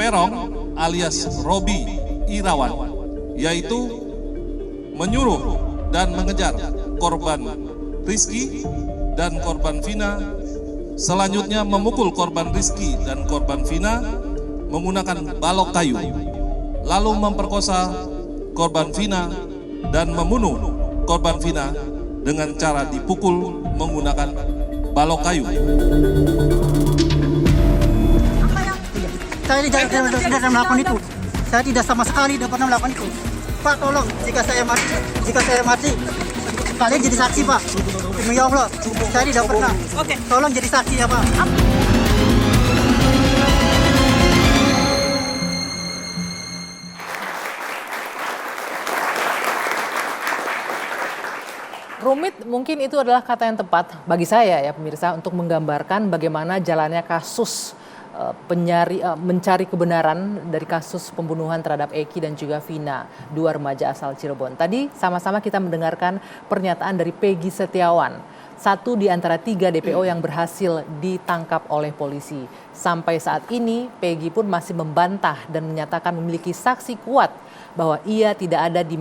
Perong alias Robi Irawan, yaitu menyuruh dan mengejar korban Rizky dan korban Vina, selanjutnya memukul korban Rizky dan korban Vina menggunakan balok kayu, lalu memperkosa korban Vina dan membunuh korban Vina dengan cara dipukul menggunakan balok kayu. Saya tidak melakukan itu. Saya tidak sama sekali tidak pernah melakukan itu. Pak, tolong, jika saya mati, kalian jadi saksi, Pak. Demi Allah, saya tidak pernah. Oke. Tolong jadi saksi ya, Pak. Rumit mungkin itu adalah kata yang tepat bagi saya ya pemirsa untuk menggambarkan bagaimana jalannya kasus mencari kebenaran dari kasus pembunuhan terhadap Eki dan juga Vina, dua remaja asal Cirebon. Tadi sama-sama kita mendengarkan pernyataan dari Peggy Setiawan, satu di antara 3 DPO yang berhasil ditangkap oleh polisi. Sampai saat ini Peggy pun masih membantah dan menyatakan memiliki saksi kuat bahwa ia tidak ada di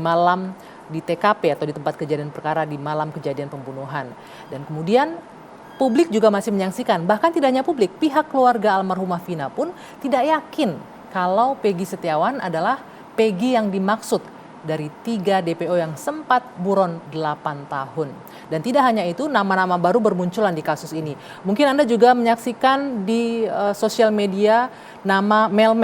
TKP atau di tempat kejadian perkara di malam kejadian pembunuhan. Dan kemudian publik juga masih menyaksikan, bahkan tidak hanya publik, pihak keluarga almarhumah Vina pun tidak yakin kalau Peggy Setiawan adalah Peggy yang dimaksud dari 3 DPO yang sempat buron 8 tahun. Dan tidak hanya itu, nama-nama baru bermunculan di kasus ini. Mungkin Anda juga menyaksikan di sosial media nama Mel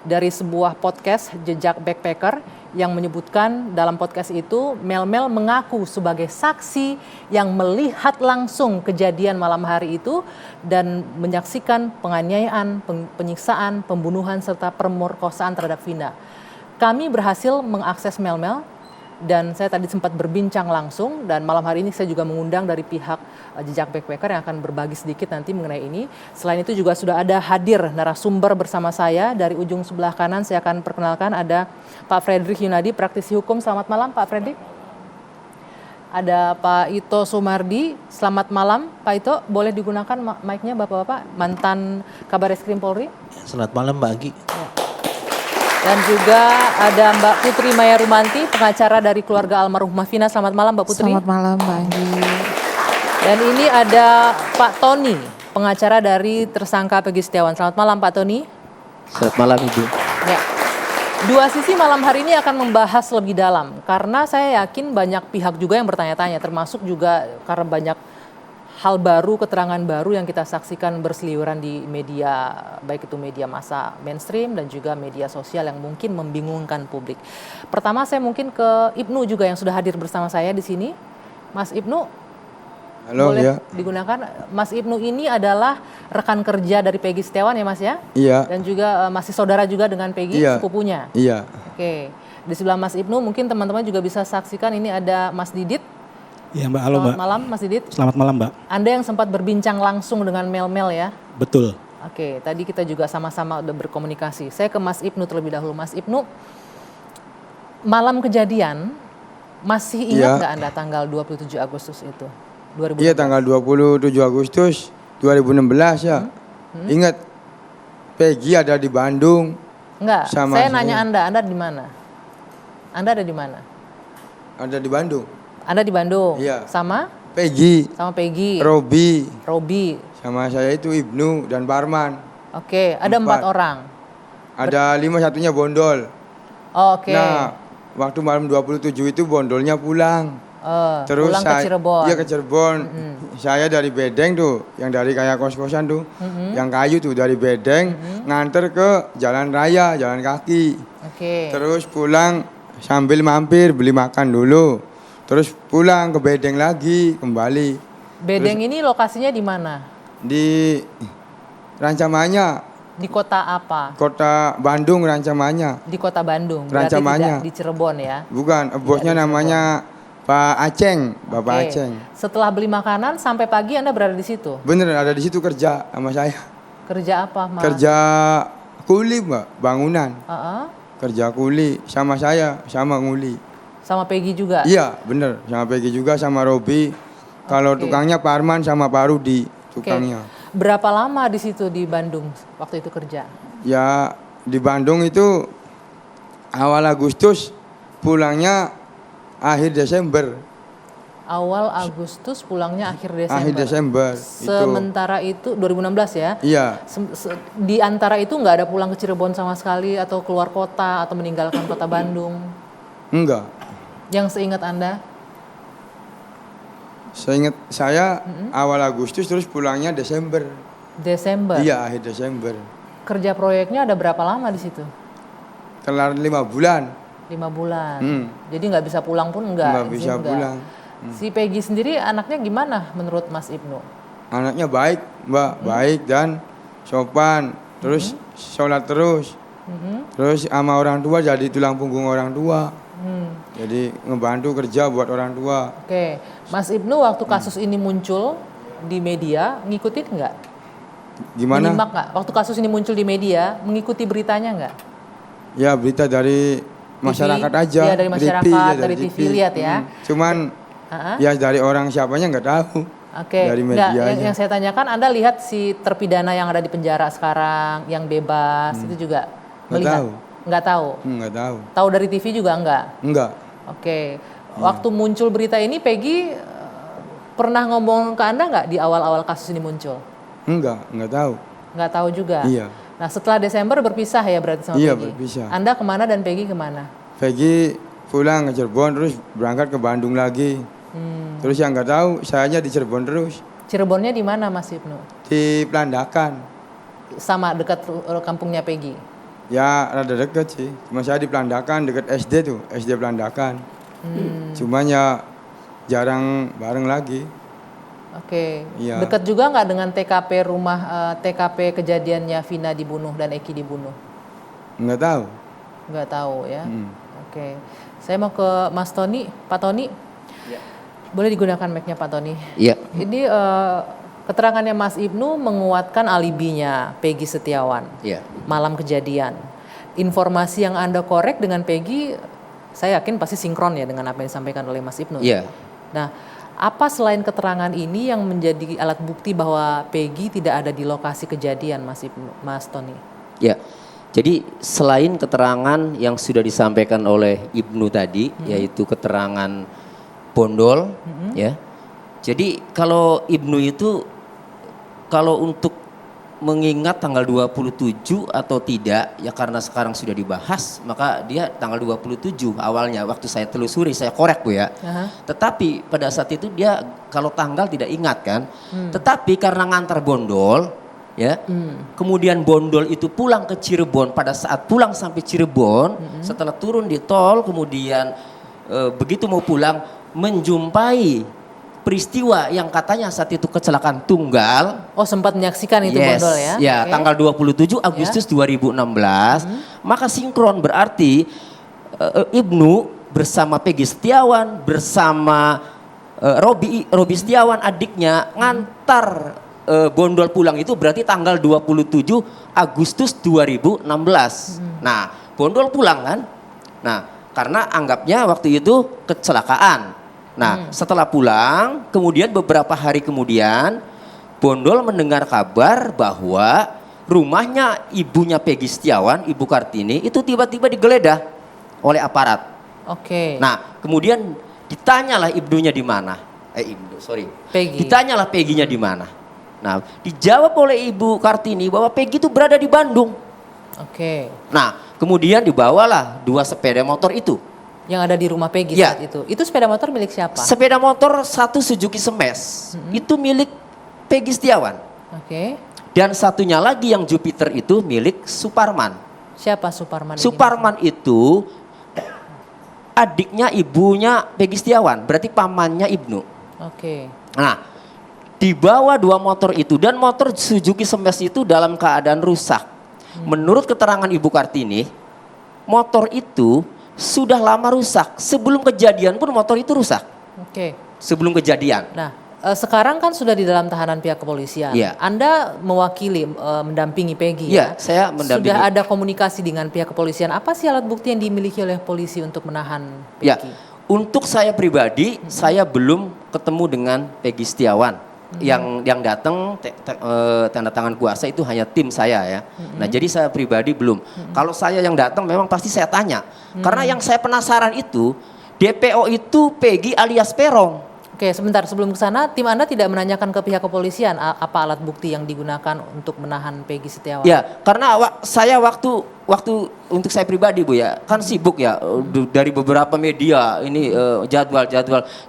dari sebuah podcast Jejak Backpacker yang menyebutkan dalam podcast itu Mel mengaku sebagai saksi yang melihat langsung kejadian malam hari itu dan menyaksikan penganiayaan, penyiksaan, pembunuhan serta pemerkosaan terhadap Vina. Kami berhasil mengakses Mel dan saya tadi sempat berbincang langsung dan malam hari ini saya juga mengundang dari pihak Jejak Backpacker yang akan berbagi sedikit nanti mengenai ini. Selain itu juga sudah ada hadir narasumber bersama saya dari ujung sebelah kanan. Saya akan perkenalkan ada Pak Fredrik Yunadi, praktisi hukum. Selamat malam Pak Fredrik. Ada Pak Ito Sumardi. Selamat malam Pak Ito. Boleh digunakan mic-nya Bapak-bapak, mantan Kabar Reskrim Polri. Selamat malam Mbak Agi. Ya. Dan juga ada Mbak Putri Maya Rumanti, pengacara dari keluarga almarhumah Vina. Selamat malam Mbak Putri. Selamat malam Mbak Agi. Dan ini ada Pak Tony, pengacara dari tersangka Peggy Setiawan. Selamat malam Pak Tony. Selamat malam Ibu. Ya. Dua sisi malam hari ini akan membahas lebih dalam. Karena saya yakin banyak pihak juga yang bertanya-tanya, termasuk juga karena banyak hal baru, keterangan baru yang kita saksikan berseliweran di media, baik itu media massa mainstream dan juga media sosial yang mungkin membingungkan publik. Pertama saya mungkin ke Ibnu juga yang sudah hadir bersama saya di sini. Mas Ibnu, halo, boleh ya. digunakan. Mas Ibnu ini adalah rekan kerja dari Peggy Setiawan ya Mas ya? Iya. Dan juga masih saudara juga dengan Peggy, iya. Sepupunya? Iya. Oke, di sebelah Mas Ibnu mungkin teman-teman juga bisa saksikan ini ada Mas Didit. Iya Mbak, halo Mbak. Selamat malam Mas Didit. Selamat malam Mbak. Anda yang sempat berbincang langsung dengan Mel ya? Betul. Oke, tadi kita juga sama-sama udah berkomunikasi. Saya ke Mas Ibnu terlebih dahulu. Mas Ibnu, malam kejadian masih ingat nggak Anda tanggal 27 Agustus itu? 2016? Iya, tanggal 27 Agustus 2016 ya. Ingat, Peggy ada di Bandung. Enggak, sama saya nanya Anda di mana? Anda ada di mana? Ada di Bandung. Anda di Bandung? Iya. Sama? Peggy. Sama Peggy. Robi. Sama saya itu Ibnu dan Parman. Oke, ada 4 orang. Ada 5 satunya bondol. Oke. Nah, waktu malam 27 itu bondolnya pulang. Terus pulang ke Cirebon. Iya, ke Cirebon. Saya dari Bedeng tuh, yang dari kayak kos-kosan tuh. Yang kayu tuh dari Bedeng nganter ke jalan raya, jalan kaki. Oke. Terus pulang sambil mampir beli makan dulu. Terus pulang ke Bedeng lagi, kembali. Bedeng ini lokasinya di mana? Di Rancamanya. Di kota apa? Kota Bandung, Rancamanya. Di kota Bandung, berarti Rancamanya. tidak di Cirebon ya? Bukan, bosnya namanya Pak Aceng, Bapak Oke. Aceng. Setelah beli makanan sampai pagi Anda berada di situ? Bener, ada di situ kerja sama saya. Kerja apa, Mas? Kerja kuli, Mbak, bangunan. Kerja kuli sama saya, sama nguli. Sama Peggy juga? Iya, bener. Sama Peggy juga, sama Robi. Kalau tukangnya Pak Arman sama Pak Rudi, tukangnya. Berapa lama di situ di Bandung waktu itu kerja? Ya, di Bandung itu awal Agustus, pulangnya akhir Desember. Awal Agustus, pulangnya akhir Desember. Akhir Desember. Sementara itu 2016 ya? Iya. Di antara itu nggak ada pulang ke Cirebon sama sekali atau keluar kota atau meninggalkan kota Bandung? Enggak. Yang seingat Anda? Seingat saya awal Agustus terus pulangnya Desember. Desember? Iya, akhir Desember. Kerja proyeknya ada berapa lama di situ? Kelar 5 bulan. 5 bulan. Jadi nggak bisa pulang pun Nggak izin bisa nggak. pulang. Si Peggy sendiri anaknya gimana menurut Mas Ibnu? Anaknya baik, Mbak, baik dan sopan. Terus sholat terus. Terus sama orang tua jadi tulang punggung orang tua. Jadi ngebantu kerja buat orang tua. Oke, Mas Ibnu waktu kasus ini muncul di media, ngikutin nggak? Gimana? Menyimak nggak? Waktu kasus ini muncul di media, mengikuti beritanya nggak? Ya berita dari masyarakat aja. Iya, dari masyarakat, dari TV lihat ya. Cuman ya dari orang siapanya nggak tahu. Oke, Dari nggak, media aja. yang saya tanyakan, Anda lihat si terpidana yang ada di penjara sekarang, yang bebas, itu juga melihat? tahu. Nggak tahu? Nggak tahu. Tahu dari TV juga nggak? Enggak. Oke, waktu muncul berita ini, Peggy pernah ngomong ke Anda nggak di awal-awal kasus ini muncul? Enggak tahu. Nggak tahu juga? Iya. Nah setelah Desember berpisah ya berarti sama Iya, Peggy? berpisah. Anda kemana dan Peggy kemana? Peggy pulang ke Cirebon terus berangkat ke Bandung lagi. Terus yang nggak tahu sayanya di Cirebon terus. Cirebonnya di mana Mas Ibnu? Di Pelandakan. Sama dekat kampungnya Peggy? Ya rada deket sih. Cuma saya di Pelandakan deket SD tuh, SD Pelandakan. Cuman ya jarang bareng lagi. Oke, Iya. dekat juga nggak dengan TKP rumah TKP kejadiannya Vina dibunuh dan Eki dibunuh? Nggak tahu. Nggak tahu ya. Oke, saya mau ke Mas Tony, Pak Tony. Boleh digunakan mic-nya Pak Tony. Iya. Ini keterangannya Mas Ibnu menguatkan alibinya Peggy Setiawan Iya. malam kejadian. Informasi yang Anda korek dengan Peggy, saya yakin pasti sinkron ya dengan apa yang disampaikan oleh Mas Ibnu. Iya. Nah, apa selain keterangan ini yang menjadi alat bukti bahwa Peggy tidak ada di lokasi kejadian, Mas Ibnu, Mas Tony? Ya, jadi selain keterangan yang sudah disampaikan oleh Ibnu tadi, yaitu keterangan bondol, ya. Jadi kalau Ibnu itu, kalau untuk mengingat tanggal 27 atau tidak, ya karena sekarang sudah dibahas, maka dia tanggal 27 awalnya, waktu saya telusuri, saya korek Bu ya. Tetapi pada saat itu dia kalau tanggal tidak ingat kan, tetapi karena ngantar bondol, ya, kemudian bondol itu pulang ke Cirebon, pada saat pulang sampai Cirebon, setelah turun di tol, kemudian begitu mau pulang, menjumpai peristiwa yang katanya saat itu kecelakaan tunggal. Oh, sempat menyaksikan itu bondol ya? Ya, Oke. tanggal 27 Agustus 2016. Maka sinkron berarti Ibnu bersama Peggy Setiawan, bersama Robi Setiawan adiknya ngantar bondol pulang itu berarti tanggal 27 Agustus 2016. Nah, bondol pulang kan? Nah, karena anggapnya waktu itu kecelakaan. Nah, setelah pulang, kemudian beberapa hari kemudian, bondol mendengar kabar bahwa rumahnya ibunya Peggy Setiawan, Ibu Kartini, itu tiba-tiba digeledah oleh aparat. Oke. Nah, kemudian ditanyalah ibunya di mana? Peggy. Ditanyalah Peggy-nya di mana? Nah, dijawab oleh Ibu Kartini bahwa Peggy itu berada di Bandung. Oke. Nah, kemudian dibawalah 2 sepeda motor itu. Yang ada di rumah Peggy Ya. saat itu. Itu sepeda motor milik siapa? Sepeda motor 1 Suzuki Smash itu milik Peggy Setiawan. Oke. Dan satunya lagi yang Jupiter itu milik Suparman. Siapa Suparman? ini? Suparman itu adiknya ibunya Peggy Setiawan, berarti pamannya Ibnu. Oke. Nah, dibawa 2 motor itu dan motor Suzuki Smash itu dalam keadaan rusak. Menurut keterangan Ibu Kartini, motor itu sudah lama rusak. Sebelum kejadian pun motor itu rusak. Oke. Sebelum kejadian. Nah, sekarang kan sudah di dalam tahanan pihak kepolisian. Iya. Anda mewakili, mendampingi Peggy Iya, ya? saya mendampingi. Sudah ada komunikasi dengan pihak kepolisian. Apa sih alat bukti yang dimiliki oleh polisi untuk menahan Ya, Peggy? untuk saya pribadi, saya belum ketemu dengan Peggy Setiawan. yang datang tanda tangan kuasa itu hanya tim saya ya. Nah, jadi saya pribadi belum. Kalau saya yang datang memang pasti saya tanya. Karena yang saya penasaran itu DPO itu Peggy alias Perong. Oke, sebentar sebelum ke sana, tim Anda tidak menanyakan ke pihak kepolisian apa alat bukti yang digunakan untuk menahan Peggy Setiawan? Ya, karena saya waktu untuk saya pribadi Bu ya, kan sibuk ya dari beberapa media ini jadwal.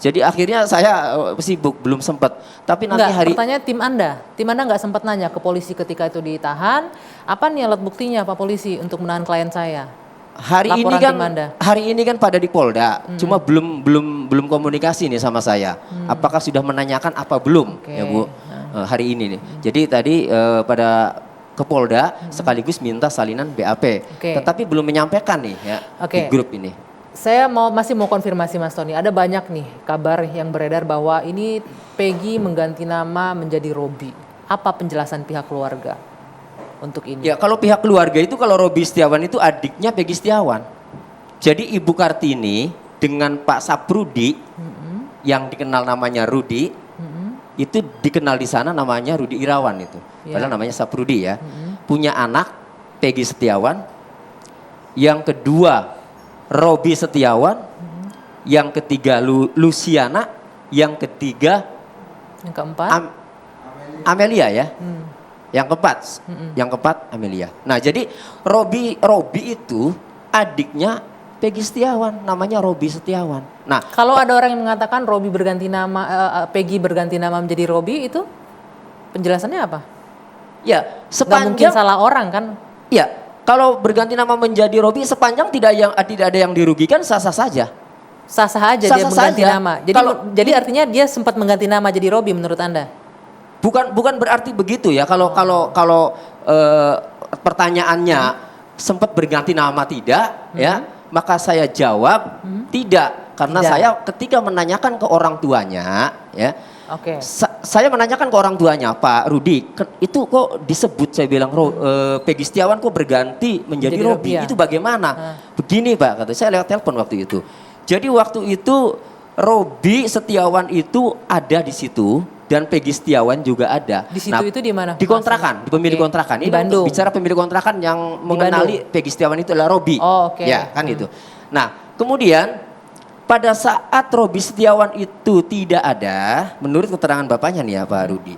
Jadi akhirnya saya sibuk belum sempat. Tapi nanti pertanyaan tim Anda nggak sempat nanya ke polisi ketika itu ditahan, apa nih alat buktinya Pak Polisi untuk menahan klien saya? Hari ini kan pada di Polda, cuma belum komunikasi nih sama saya. Apakah sudah menanyakan apa belum ya Bu? Hari ini nih. Jadi tadi pada ke Polda sekaligus minta salinan BAP. Tetapi belum menyampaikan nih ya di grup ini. Saya masih mau konfirmasi Mas Tony, ada banyak nih kabar yang beredar bahwa ini Peggy mengganti nama menjadi Robi. Apa penjelasan pihak keluarga untuk ini? Ya, kalau pihak keluarga itu, kalau Robi Setiawan itu adiknya Peggy Setiawan. Jadi Ibu Kartini dengan Pak Saprudi yang dikenal namanya Rudi, itu dikenal di sana namanya Rudi Irawan itu. Padahal namanya Saprudi ya. Punya anak Peggy Setiawan. Yang kedua Robi Setiawan. Yang ketiga Luciana. Yang ketiga keempat Amelia ya. Yang keempat Amelia. Nah, jadi Robi itu adiknya Peggy Setiawan, namanya Robi Setiawan. Nah, kalau ada orang yang mengatakan Robi berganti nama, Peggy berganti nama menjadi Robi, itu penjelasannya apa? Ya, nggak mungkin salah orang kan? Ya, kalau berganti nama menjadi Robi sepanjang tidak ada yang dirugikan, sah-sah saja. Sah-sah aja dia mengganti nama. Jadi artinya dia sempat mengganti nama jadi Robi menurut Anda? Bukan berarti begitu ya. Kalau pertanyaannya sempat berganti nama tidak ya, maka saya jawab tidak, karena saya ketika menanyakan ke orang tuanya ya. Saya menanyakan ke orang tuanya, Pak Rudi, itu kok disebut, saya bilang Peggy Setiawan kok berganti menjadi Robi, itu bagaimana? Begini Pak, kata saya lewat telepon waktu itu. Jadi waktu itu Robi Setiawan itu ada di situ. Dan Peggy Setiawan juga ada. Di situ itu di mana? Di kontrakan, di pemilik kontrakan. Ini Bandung. Bicara pemilik kontrakan yang mengenali Peggy Setiawan itu adalah Robi. Ya, kan itu. Nah, kemudian pada saat Robi Setiawan itu tidak ada, menurut keterangan bapaknya nih ya Pak Rudi,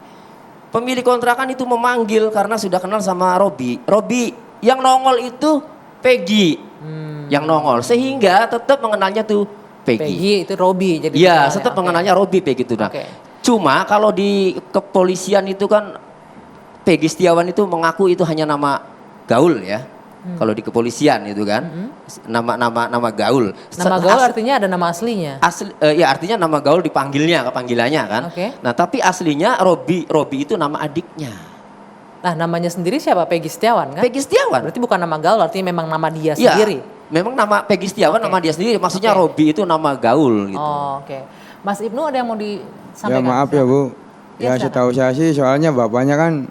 pemilik kontrakan itu memanggil karena sudah kenal sama Robi. Robi, yang nongol itu Peggy. Yang nongol, sehingga tetap mengenalnya tuh Peggy. Peggy itu Robi jadi. Iya, tetap mengenalnya Robi Peggy itu. Nah, cuma kalau di kepolisian itu kan Peggy Setiawan itu mengaku itu hanya nama gaul ya. Kalau di kepolisian itu kan nama gaul. Nama gaul artinya ada nama aslinya. Ya artinya nama gaul kepanggilannya kan. Nah, tapi aslinya Robi itu nama adiknya. Nah, namanya sendiri siapa? Peggy Setiawan kan? Peggy Setiawan. Berarti bukan nama gaul, artinya memang nama dia sendiri. Memang nama Peggy Setiawan nama dia sendiri. Maksudnya Robi itu nama gaul gitu. Mas Ibnu ada yang mau disampaikan? Ya maaf ya Bu, ya setahu saya sih soalnya bapaknya kan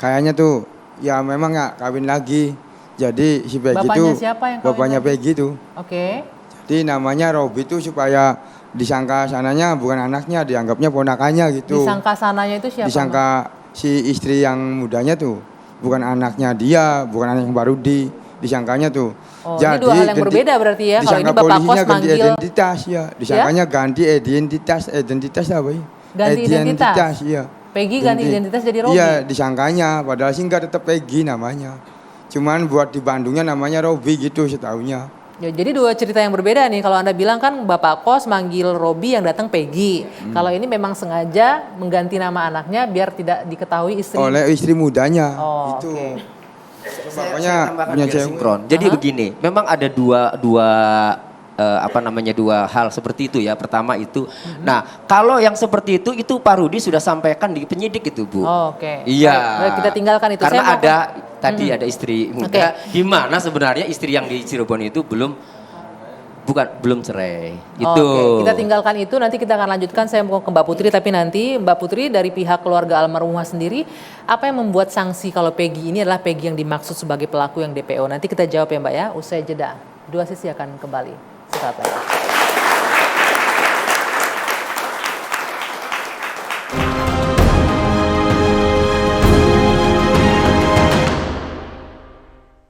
kayaknya tuh ya memang nggak kawin lagi. Jadi si Peggy itu bapaknya Peggy tuh. Jadi namanya Robi itu supaya disangka sananya bukan anaknya, dianggapnya ponakannya gitu. Disangka sananya itu siapa? Disangka si istri yang mudanya tuh bukan anaknya dia, bukan anak yang baru disangkanya tuh. Jadi dua hal yang berbeda berarti ya. Kalau ini Bapak Kos manggil identitas ya. Disangkanya ganti identitas apa ya? Ganti identitas ya. Peggy ganti identitas jadi Robi. Iya, disangkanya padahal sih enggak, tetap Peggy namanya. Cuman buat di Bandungnya namanya Robi gitu setahunya. Ya, jadi dua cerita yang berbeda nih. Kalau Anda bilang kan Bapak Kos manggil Robi, yang datang Peggy. Kalau ini memang sengaja mengganti nama anaknya biar tidak diketahui istri. Oleh istri mudanya. Itu. Saya punya sinkron. Jadi begini, memang ada dua hal seperti itu ya. Pertama itu, nah kalau yang seperti itu Pak Rudi sudah sampaikan di penyidik itu Bu. Iya. Kita tinggalkan itu. Karena tadi ada istri muda, di mana sebenarnya istri yang di Cirebon itu belum cerai. Itu. Kita tinggalkan itu, nanti kita akan lanjutkan. Saya mau ke Mbak Putri, tapi nanti Mbak Putri dari pihak keluarga almarhumah sendiri, apa yang membuat sanksi kalau Peggy ini adalah Peggy yang dimaksud sebagai pelaku yang DPO? Nanti kita jawab ya Mbak ya, usai jeda. Dua sisi akan kembali sesaat lagi.